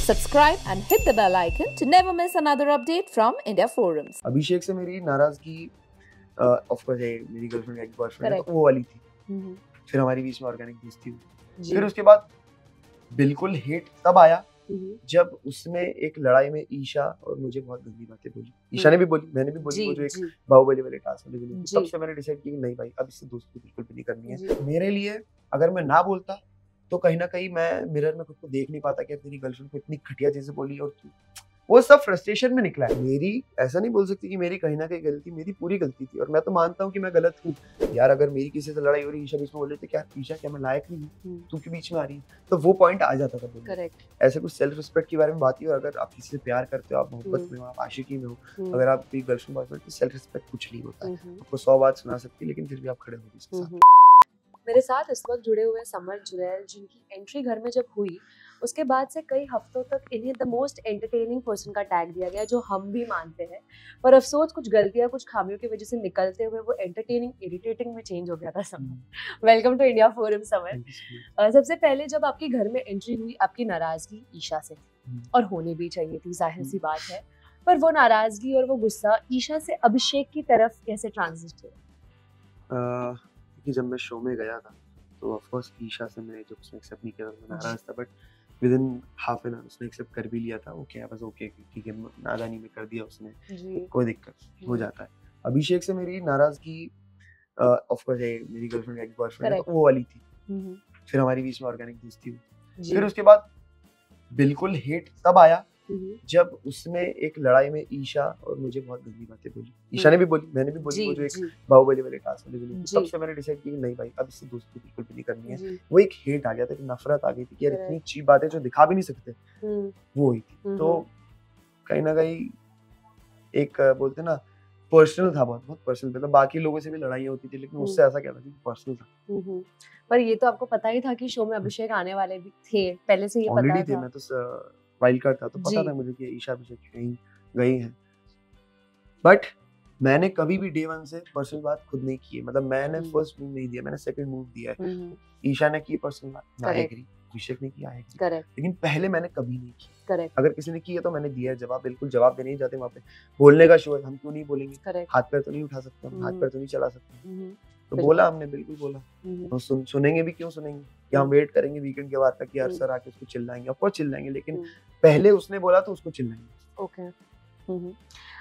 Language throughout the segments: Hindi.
Subscribe and hit the bell icon to never miss another update from India Forums. अभिषेक से मेरी नाराजगी ऑफ कोर्स है, मेरी गर्लफ्रेंड का एक बॉयफ्रेंड है तो वो वाली थी। फिर हमारी बीच में ऑर्गेनिक दोस्ती हुई। फिर उसके बाद बिल्कुल हेट तब आया जब उसने एक लड़ाई में ईशा और मुझे बहुत गंदी बातें बोली। ईशा ने भी बोली, मैंने भी बोली, वो जो एक बाहुबली वाले टास्क में बोली। तब से मैंने डिसाइड किया कि नहीं भाई, अब इससे दोस्ती बिल्कुल भी नहीं करनी है। मेरे लिए अगर मैं ना बोलता तो कहीं ना कहीं मैं मिरर में खुद को देख नहीं पाता कि मेरी गर्लफ्रेंड को इतनी घटिया चीजें बोली और वो सब फ्रस्ट्रेशन में निकला है। मेरी ऐसा नहीं बोल सकती कि मेरी कहीं ना कहीं गलती, मेरी पूरी गलती थी और मैं तो मानता हूँ कि मैं गलत हूँ। यार अगर मेरी किसी से लड़ाई हो रही, ईशा बीच में बोले तो क्या ईशा क्या मैं लायक नहीं हूँ, तू क्यों बीच में आ रही है, तो वो पॉइंट आ जाता था। करेक्ट। ऐसे कुछ सेल्फ रिस्पेक्ट के बारे में बात ही। और अगर आप किसी से प्यार करते हो, आप मोहब्बत में हो, आप आशिकी में हो, अगर आप गर्लफ्रेंड बॉयफ्रेंड, तो सेल्फ रिस्पेक्ट कुछ नहीं होता है। आपको 100 बात सुना सकती है लेकिन फिर भी आप खड़े हो उसके साथ। मेरे साथ इस वक्त जुड़े हुए समर जुरैल, जिनकी एंट्री घर में जब हुई उसके बाद से कई हफ्तों तक इन्हें द मोस्ट एंटरटेनिंग पर्सन का टैग दिया गया, जो हम भी मानते हैं। पर अफसोस कुछ गलतियां, कुछ खामियों की वजह से निकलते हुए वो एंटरटेनिंग इरिटेटिंग में चेंज हो गया था Samar. Welcome to India Forum Samar. सबसे पहले जब आपकी घर में एंट्री हुई, आपकी नाराजगी ईशा से थी और होनी भी चाहिए थी, जाहिर सी बात है। पर वो नाराजगी और वो गुस्सा ईशा से अभिषेक की तरफ कैसे ट्रांजिट हुआ? कि जब मैं शो में गया था तो ऑफ कोर्स ईशा से मैं जब उसने एक्सेप्ट नहीं किया तो मैं नाराज था, but with in half an hour उसने एक्सेप्ट कर भी लिया था। वो क्या बस ओके ठीक है, नादानी में कर दिया उसने, कोई दिक्कत हो जाता है। अभिषेक से मेरी नाराजगी ऑफ कोर्स है, मेरी गर्लफ्रेंड का एक बॉयफ्रेंड है तो वो वाली थी। फिर हमारी बीच में ऑर्गेनिक दोस्ती हुई। फिर उसके बाद बिल्कुल हेट तब आया जब उसने एक लड़ाई में ईशा और मुझे बहुत गंदी बातें बोली। ईशा ने भी बोली, मैंने भी बोली, वो जो एक बाहुबली वाले टास्क में बोली। तब से मैंने डिसाइड किया कि नहीं भाई, अब इससे दोस्ती बिल्कुल भी नहीं करनी है। वो एक हेट आ गया था, एक नफरत आ गई थी कि यार इतनी चीप बातें जो दिखा भी नहीं सकते वो हुई थी। तो कहीं ना कहीं एक बोलते ना पर्सनल था, बहुत पर्सनल। मतलब बाकी लोगों से भी लड़ाई होती थी लेकिन उससे ऐसा क्या था कि पर्सनल था। पर ये तो आपको पता ही था कि शो में अभिषेक आने वाले भी थे, पहले से ये पता था? ऑलरेडी थे, मैं तो वाइल्ड कार्ड था तो पता था मुझे कि ईशा अभिषेक कहीं गई हैं। बट मैंने कभी भी डे वन से पर्सनल बात खुद नहीं की है। मतलब मैंने फर्स्ट मूव नहीं दिया, मैंने सेकंड मूव दिया है। ईशा ने की पर्सनल बात, मैं एग्री, अभिषेक ने किया है, लेकिन पहले मैंने कभी नहीं की। अगर किसी ने की है तो मैंने दिया है जवाब, बिल्कुल जवाब देने ही जाते वहाँ पे। बोलने का शो है, हम क्यों नहीं बोलेंगे? हाथ पैर तो नहीं उठा सकते, हम हाथ पैर तो नहीं चला सकते। तो बोला हमने, बिल्कुल बोला। तो सुनेंगे भी, क्यों सुनेंगे? क्या हम वेट करेंगे वीकेंड के बाद तक कि यार सर आके उसको चिल्लाएंगे? ऑफ कोर्स चिल्लाएंगे, लेकिन पहले उसने बोला तो उसको चिल्लाएंगे। ओके।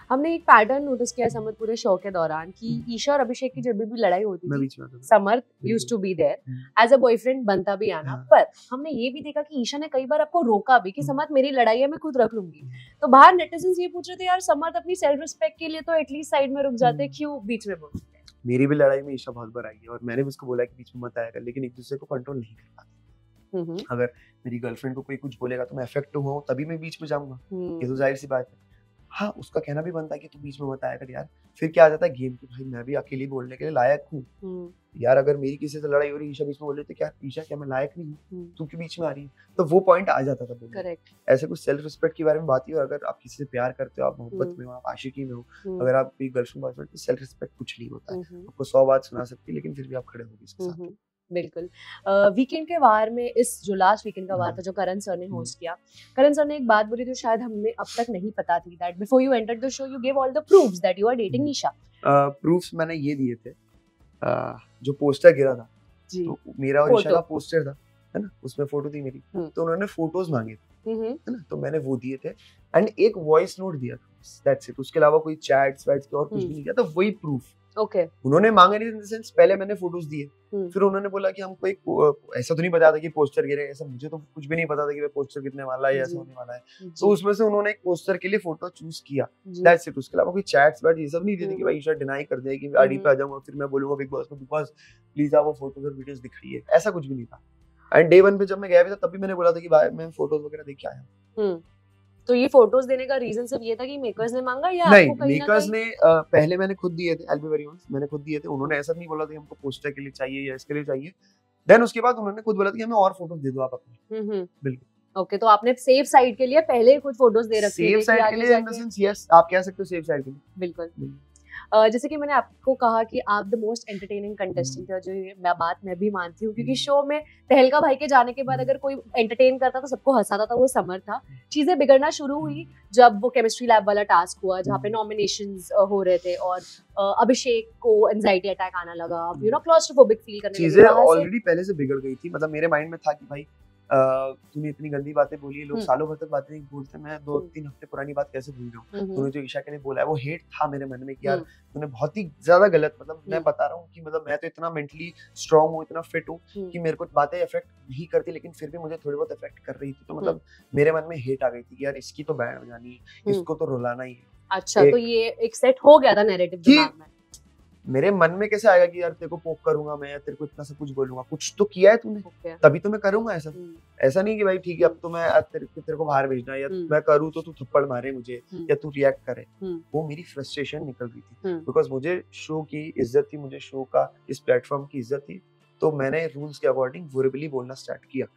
हमने एक पैटर्न नोटिस किया समर पूरे शो के दौरान कि ईशा और अभिषेक की जब भी लड़ाई होती थी, Samar used to be there as a boyfriend, बनता भी आना। पर हमने ये भी देखा कि ईशा ने कई बार आपको रोका भी कि समर मेरी लड़ाई है, मैं खुद रख लूंगी। तो बाहर नेटिजन्स ये पूछ रहे थे यार समर अपनी सेल्फ रिस्पेक्ट के लिए तो एटलीस्ट साइड में रुक जाते, क्यों बीच में बोलते? मेरी भी लड़ाई में ईशा बहुत बार आई है और मैंने भी उसको बोला कि बीच में मत आया कर, लेकिन एक दूसरे को कंट्रोल नहीं कर पाते। अगर मेरी गर्लफ्रेंड को कोई कुछ बोलेगा तो मैं अफेक्ट हुआ तभी मैं बीच में जाऊंगा, ये तो जाहिर सी बात है। हाँ, उसका कहना भी बनता है कि तू बीच में मत आया कर यार। फिर क्या आ जाता है गेम कि भाई मैं भी अकेले बोलने के लिए लायक हूँ। यार अगर मेरी किसी से लड़ाई हो रही, ईशा बीच में बोले तो क्या ईशा क्या मैं लायक नहीं हूँ, तू क्यों बीच में आ रही है, तो वो पॉइंट आ जाता था। करेक्ट। ऐसे कुछ सेल्फ रिस्पेक्ट के बारे में बात ही। और अगर आप किसी से प्यार करते हो, आप मोहब्बत में हो, आप आशिकी में हो, अगर आप गर्लफ्रेंड बॉयफ्रेंड, तो सेल्फ रिस्पेक्ट कुछ नहीं होता है। आपको 100 बात सुना सकती है लेकिन फिर भी आप खड़े हो इसके साथ। बिल्कुल। वीकेंड के वार में, इस जो लास्ट वीकेंड का वार था जो करण सर ने होस्ट किया, करण सर ने एक बात बोली जो शायद हमें अब तक नहीं पता थी, that before you entered the show you give all the proofs that you are dating Isha. Proofs मैंने ये दिए थे, जो पोस्टर गिरा था तो मेरा और ईशा का पोस्टर था, है ना, उसमें फोटो थी मेरी, तो उन्होंने फोटोज मांगे थे, है ना, तो मैंने वो दिए थे एंड एक वॉइस नोट दिया था, दैट्स इट। उसके अलावा कोई चैट्स वैट्स और कुछ भी नहीं किया, तो वही प्रूफ। ओके। उन्होंने मांगे नहीं इन द सेंस, पहले मैंने फोटोज दिए, फिर उन्होंने बोला कि हमको एक ऐसा तो नहीं पता था कि पोस्टर गिरे, ऐसा मुझे तो कुछ भी नहीं पता था कि पोस्टर गिरने वाला है या ऐसा होने वाला है। तो उसमें से उन्होंने एक पोस्टर के लिए फोटो चूज किया, दैट्स इट। उसके अलावा कोई चैट्स वैट ये सब नहीं दिए कि भाई ईशा डिनाई कर देगी, मैं आईडी पे आ जाऊंगा फिर मैं बोलूंगा बिग बॉस को बिग बॉस प्लीज आप वो फोटोज और वीडियोस दिखाइए, ऐसा कुछ भी नहीं था। एंड डे 1 पे जब मैं गया भी था तब भी मैंने बोला था कि भाई मैं फोटोज वगैरह देख के आया हूं। तो ये फोटोज देने का रीजन सिर्फ ये था कि मेकर्स ने मांगा या नहीं, आपको कहीं मेकर्स ने पहले मैंने खुद दिए थे, एल्बी वेरी ऑनेस्ट मैंने खुद दिए थे। उन्होंने ऐसा नहीं बोला था कि हमको पोस्टर के लिए चाहिए या इसके लिए चाहिए। देन उसके बाद उन्होंने खुद बोला था कि हमें और फोटोज दे दो आप अपनी। बिल्कुल। ओके, तो आपने सेफ साइड के लिए पहले खुद फोटोज दे रखी है? सेफ साइड के लिए इन द सेंस यस, आप कह सकते हो सेफ साइड के लिए। बिल्कुल। जैसे कि मैंने आपको कहा कि आप द मोस्ट एंटरटेनिंग कंटेस्टेंट थे, जो ये बात मैं भी मानती हूँ, क्योंकि शो में तहलका भाई के जाने के बाद अगर कोई एंटरटेन करता तो सबको हंसाता था, वो समर था। चीजें बिगड़ना शुरू हुई जब वो केमिस्ट्री लैब वाला टास्क हुआ, जहाँ पे नॉमिनेशंस हो रहे थे और अभिषेक को एंजाइटी अटैक आना लगा, यू नो क्लॉस्ट्रोफोबिक फील करने लगे। चीजें ऑलरेडी पहले से बिगड़ गई थी, मतलब मेरे माइंड में था कि भाई तूने इतनी गंदी बातें बोली है, लोग सालों भर तक बातें नहीं भूलते, मैं 2-3 हफ्ते पुरानी बात कैसे भूल जाऊं। तूने जो ईशा के लिए बोला है वो हेट था मेरे मन में कि यार तूने बहुत ही ज्यादा गलत, मतलब मैं बता रहा हूँ कि मतलब मैं तो इतना मेंटली स्ट्रांग हूँ, इतना फिट हूँ कि मेरे को बातें इफेक्ट नहीं करती, लेकिन फिर भी मुझे थोड़ी बहुत इफेक्ट कर रही थी। तो मतलब मेरे मन में हेट आ गई थी कि यार इसकी तो बैंड बजानी है, इसको तो रुलाना ही है। अच्छा, तो ये एक सेट हो गया था नैरेटिव दिमाग में। मेरे मन में कैसे आएगा कि यार तेरे को पोक करूंगा मैं, या तेरे को इतना सब कुछ बोलूंगा, कुछ तो किया है तूने, तभी तो मैं करूंगा ऐसा। ऐसा नहीं कि भाई ठीक है अब तो मैं तेरे को बाहर भेजना है, या मैं करूँ तो तू थप्पड़ मारे मुझे या तू रिएक्ट करे। वो मेरी फ्रस्ट्रेशन निकल रही थी, बिकॉज मुझे शो की इज्जत थी, मुझे शो का इस प्लेटफॉर्म की इज्जत थी, तो मैंने रूल्स के अकॉर्डिंग वर्बली बोलना स्टार्ट किया।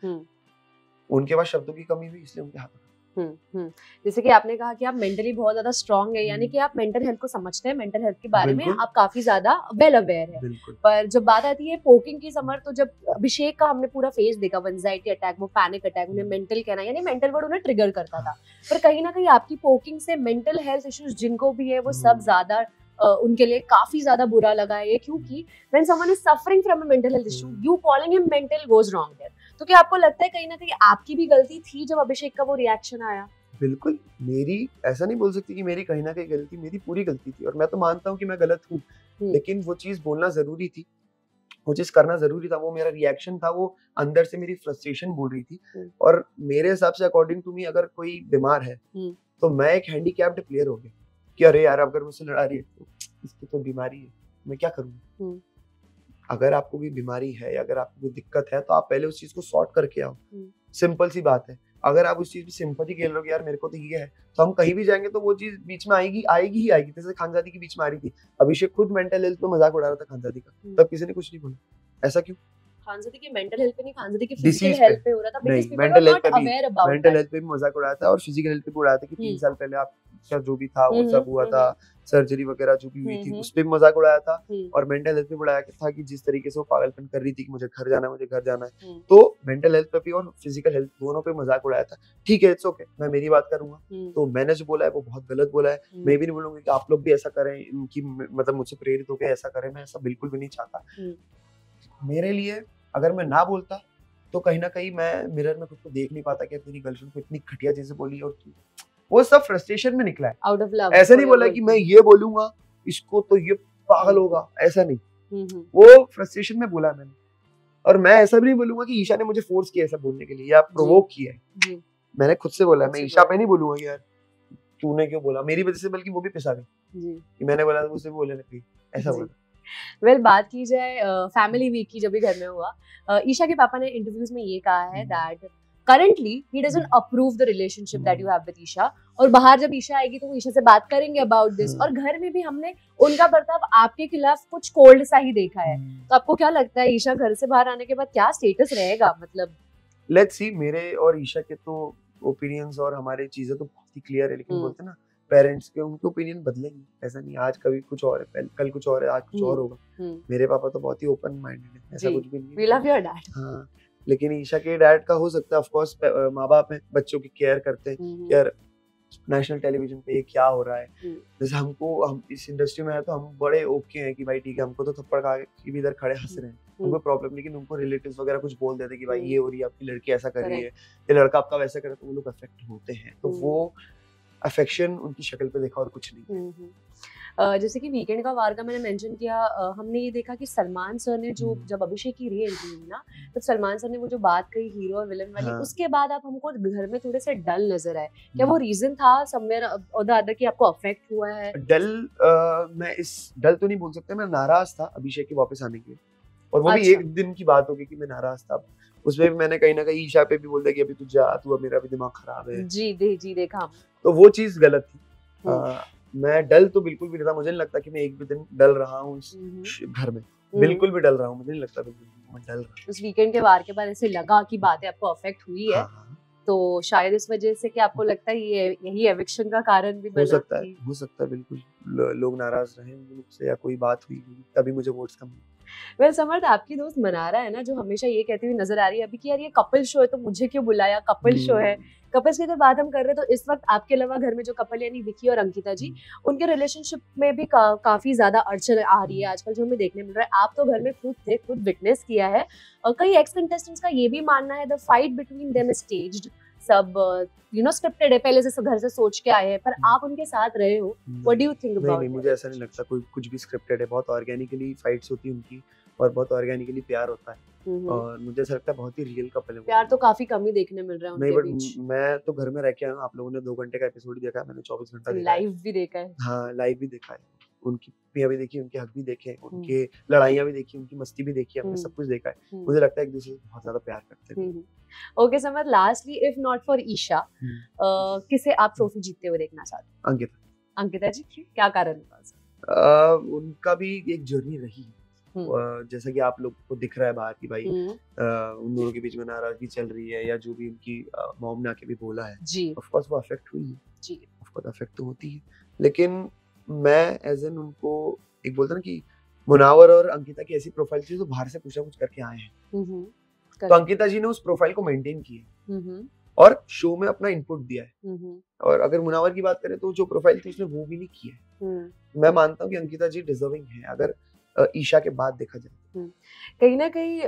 उनके पास शब्दों की कमी हुई, इसलिए उनके हाथ। जैसे कि आपने कहा कि आप मेंटली बहुत ज्यादा स्ट्रांग है, यानी कि आप मेंटल हेल्थ को समझते हैं, मेंटल हेल्थ के बारे में आप काफी ज्यादा वेल अवेयर है। पर जब बात आती है पोकिंग की समर, तो जब अभिषेक का हमने पूरा फेस देखा, वो एंजाइटी अटैक, वो पैनिक अटैक, उन्हें मेंटल कहना, यानी मेंटल वर्ड उन्हें ट्रिगर करता था। पर कहीं ना कहीं आपकी पोकिंग से मेंटल हेल्थ इश्यूज जिनको भी है वो सब ज्यादा उनके लिए काफी ज्यादा बुरा लगा है, क्योंकि when someone is suffering from a mental health issue, you calling him mental goes wrong there. तो क्या आपको लगता है कहीं ना कहीं आपकी भी गलती थी जब अभिषेक का वो रिएक्शन आया? बिल्कुल, मेरी ऐसा नहीं बोल सकती कि मेरी कहीं ना कहीं गलती, मेरी पूरी गलती थी, और मैं तो मानता हूँ कि मैं गलत हूँ, लेकिन वो चीज बोलना जरूरी थी, वो चीज करना जरूरी था। वो मेरा रिएक्शन था, वो अंदर से मेरी फ्रस्ट्रेशन बोल रही थी। और मेरे हिसाब से अकॉर्डिंग टू मी, अगर कोई बीमार है तो मैं एक हैंडीकैप्ड प्लेयर हो गया कि अरे यार अगर मुझसे लड़ा रही है तो इसकी तो बीमारी है, मैं क्या करूँगा। अगर आपको कोई बीमारी है या अगर आपको कोई दिक्कत है तो आप पहले उस चीज को सॉर्ट करके आओ, सिंपल सी बात है। अगर आप उस चीज में सिंपैथी खेल रहे हो कि यार मेरे को तो ये है, तो हम कहीं भी जाएंगे तो वो चीज बीच में आएगी ही आएगी। जैसे खानजादी के बीच में आ रही थी, अभिषेक खुद मेंटल हेल्थ पे मजाक उड़ा रहा था खानजादी का, तब किसी ने कुछ नहीं बोला। ऐसा क्यों? खानजादी की मेंटल हेल्थ पे नहीं, खानजादी की फिजिकल हेल्थ पे हो रहा था, because people were not aware about that. Mental health पे भी मजाक उड़ाया था और फिजिकल हेल्थ पे भी उड़ाया था कि 3 साल पहले आपका जो भी था वो सब हुआ था, सर्जरी वगैरह जो भी हुई थी उस पे भी मजाक उड़ाया था, और मेंटल हेल्थ पे उड़ाया था कि जिस तरीके से वो पागलपन कर रही थी कि मुझे घर जाना है, तो मेंटल हेल्थ पे भी और फिजिकल हेल्थ दोनों पे मजाक उड़ाया था। ठीक है, इट्स ओके, मैं मेरी बात करूंगा। तो मैंने जो बोला है वो बहुत गलत बोला है, मैं भी नहीं बोलूंगा कि आप लोग भी ऐसा करें, इनकी मतलब मुझसे प्रेरित होकर ऐसा करें, मैं ऐसा बिल्कुल भी नहीं चाहता। मेरे लिए अगर मैं ना बोलता तो कहीं ना कहीं मैं मिरर में खुद को देख नहीं पाता कि तेरी गर्लफ्रेंड को इतनी घटिया चीजें बोली, और वो सब फ्रस्ट्रेशन में निकला है, आउट ऑफ लव। ऐसा नहीं बोला कि मैं ये बोलूंगा इसको तो ये पागल होगा, ऐसा नहीं, वो फ्रस्ट्रेशन में बोला मैंने। और मैं ऐसा भी नहीं बोलूंगा कि ईशा ने मुझे फोर्स किया ऐसा बोलने के लिए या प्रोवोक किया है, मैंने खुद से बोला है। मैं ईशा पे नहीं बोलूंगा यार तूने क्यों बोला, मेरी वजह से बल्कि वो भी पिसा गई कि मैंने बोला तो उसे भी बोलने लगी, ऐसा बोला। वेल, बात की जाए फैमिली वीक की, जब भी घर में हुआ, ईशा के पापा ने इंटरव्यूज में ये कहा है that currently he doesn't approve the relationship that you have with Isha, और बाहर जब ईशा आएगी तो वो ईशा से बात करेंगे about this, और घर में भी हमने उनका बर्ताव आपके खिलाफ कुछ कोल्ड सा ही देखा है। तो आपको क्या लगता है ईशा घर से बाहर आने के बाद क्या स्टेटस रहेगा? मतलब लेट्स सी, मेरे और ईशा के तो ओपिनियंस और हमारी चीजें तो बहुत ही क्लियर है, लेकिन बोलते ना पेरेंट्स के उनके ओपिनियन बदलेंगे, ऐसा नहीं आज कभी कुछ और है, कल कुछ और है, आज कुछ और होगा। मेरे पापा तो बहुत ही ओपन माइंडेड है, ऐसा कुछ भी नहीं। We love your dad। हाँ, लेकिन ईशा के डैड का हो सकता है, ऑफ कोर्स माँ बाप है, बच्चों की केयर करते हैं, यार नेशनल टेलीविजन पे ये क्या हो रहा है। जैसे हम इस इंडस्ट्री में है तो हम बड़े ओके हैं कि भाई ठीक है, हमको तो थप्पड़ खा के भी इधर खड़े हंस रहे हैं, उनको प्रॉब्लम, लेकिन उनको रिलेटिव्स वगैरह कुछ बोल देते कि भाई ये हो रही है, आपकी लड़की ऐसा कर रही है, ये लड़का आपका वैसा कर रहा है, तो वो लोग अफेक्ट होते हैं। तो वो अफेक्शन उनकी शक्ल पे देखा और कुछ नहीं। जैसे कि वीकेंड का वार का मैंने मेंशन किया, हमने ये देखा कि सलमान सर ने जो जब अभिषेक की री एंट्री हुई ना, तब सलमान सर ने वो जो बात कही हीरो और विलन वाली, उसके बाद आप हमको घर में थोड़े से डल नजर आए। क्या वो रीजन था समवेयर और द अदर कि आपको अफेक्ट हुआ है? डल मैं इस डल तो नहीं बोल सकते, मैं नाराज था अभिषेक के वापस आने के लिए, और वो भी एक दिन की बात होगी कि मैं नाराज था। उसमें भी मैंने कहीं ना कहीं ईशा पे भी बोल दिया कि अभी तू जा, तू अब मेरा भी दिमाग खराब है। जी देखा, तो वो चीज गलत थी। मैं डल तो बिल्कुल भी नहीं था, मुझे नहीं लगता कि मैं एक भी दिन डल रहा हूँ इस घर में, बिल्कुल भी डल रहा हूँ, मुझे नहीं लगता बिल्कुल मैं डल रहा हूँ। उस वीकेंड के वार के बाद ऐसे लगा कि बातें आपको अफेक्ट हुई है? तो शायद इस वजह से कि आपको लगता है ये यही एविक्शन का कारण भी हो बना सकता है, हो सकता है बिल्कुल। लोग नाराज रहे मुझसे या कोई बात हुई तभी मुझे वोट्स कम। वेल समर्थ, आपकी दोस्त मनारा है ना, जो हमेशा ये कहती हुई नजर आ रही है अभी कि यार ये कपल शो है तो मुझे क्यों बुलाया, कपल शो है। कपल्स की अगर बात हम कर रहे हैं तो इस वक्त आपके अलावा घर में जो कपल यानी विकी और अंकिता जी, उनके रिलेशनशिप में भी काफी ज्यादा अड़चन आ रही है आजकल, जो हमें देखने मिल रहा है। आप तो घर में खुद थे, खुद विटनेस किया है। और कई एक्स कंटेस्टेंट्स का ये भी मानना है the fight between them is staged, सब स्क्रिप्टेड है, पहले से घर से सोच के आए हैं, पर आप उनके साथ रहे हो। What do you think about? नहीं, मुझे ऐसा नहीं लगता कोई कुछ भी स्क्रिप्टेड है। बहुत ऑर्गेनिकली फाइट्स होती है उनकी और बहुत ऑर्गेनिकली प्यार होता है। और मुझे ऐसा लगता है बहुत ही रियल कपल है। प्यार तो काफी कम ही देखने मिल रहा है उनके बीच। नहीं, मैं तो घर में रह के आया हूं। आप लोगों ने 2 घंटे का एपिसोड देखा है, मैंने 24 घंटा देखा है। लाइव भी देखा है। हाँ, लाइव भी देखा है। उनकी पिया भी देखी, उनके हक भी देखे, उनके लड़ाइयाँ भी देखी, उनकी मस्ती भी देखी, हमने सब कुछ देखा है। मुझे लगता है एक दूसरे से बहुत ज्यादा प्यार करते हैं। Okay Samar, lastly if not for Isha, किसे आप ट्रॉफी जीतते हुए देखना चाहते हैं? अंकिता। अंकिता जी, क्या कारण है? उनका भी एक जर्नी रही, जैसा कि आप लोग को दिख रहा है बाहर की, भाई उन दोनों के बीच में नाराजगी चल रही है या जो भी उनकी मॉम ने आके भी बोला है, ऑफ कोर्स वो अफेक्ट हुई है जी, ऑफ कोर्स अफेक्ट तो होती है। लेकिन मैं एज एन उनको एक बोलता ना कि मुनावर और अंकिता की ऐसी प्रोफाइल थी जो बाहर से कुछ ना कुछ करके आए हैं, तो अंकिता जी ने उस प्रोफाइल को मेंटेन किया और शो में अपना इनपुट दिया है। और अगर मुनावर की बात करें तो जो प्रोफाइल थी उसने वो भी नहीं किया है। मैं मानता हूँ कि अंकिता जी डिजर्विंग है अगर ईशा के बाद देखा जाए। कहीं ना कहीं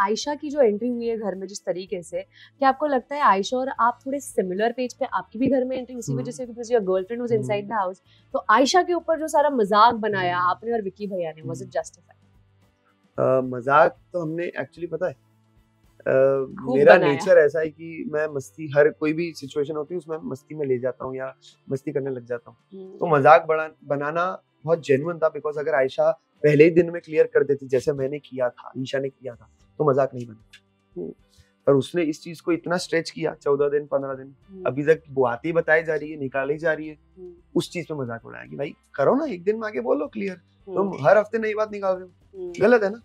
आयशा की जो एंट्री हुई है घर में जिस तरीके से, क्या आपको लगता है आयशा और आप थोड़े सिमिलर पेज पे, आपकी भी घर में एंट्री उसी वजह से because your girlfriend was inside the house, तो आयशा के ऊपर जो सारा मजाक बनाया आपने और विकी भैया ने, वाज इट जस्टिफाइड? मजाक तो हमने एक्चुअली पता है मेरा नेचर ऐसा है कि मैं मस्ती, हर कोई भी सिचुएशन होती है उसमें मस्ती में ले जाता हूँ या मस्ती करने लग जाता हूँ। तो मजाक बनाना बहुत जेन्युइन था, बिकॉज अगर आयशा पहले ही दिन में क्लियर कर देती जैसे मैंने किया था, ईशा ने किया था, तो मजाक नहीं बना। पर उसने इस चीज को इतना स्ट्रेच किया 14 दिन 15 दिन, अभी तक बातें बताई जा रही है, निकाली जा रही है, उस चीज पे मजाक उड़ाया कि भाई करो ना, एक दिन में आके बोलो क्लियर, तुम हर हफ्ते नई बात निकाल रहे हो, गलत है ना।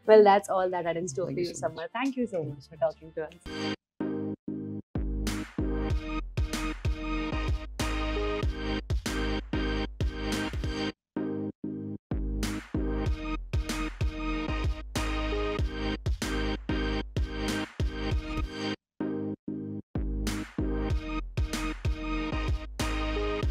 Well, that's all that I had in store for you, Samar. Thank you so much for talking to us.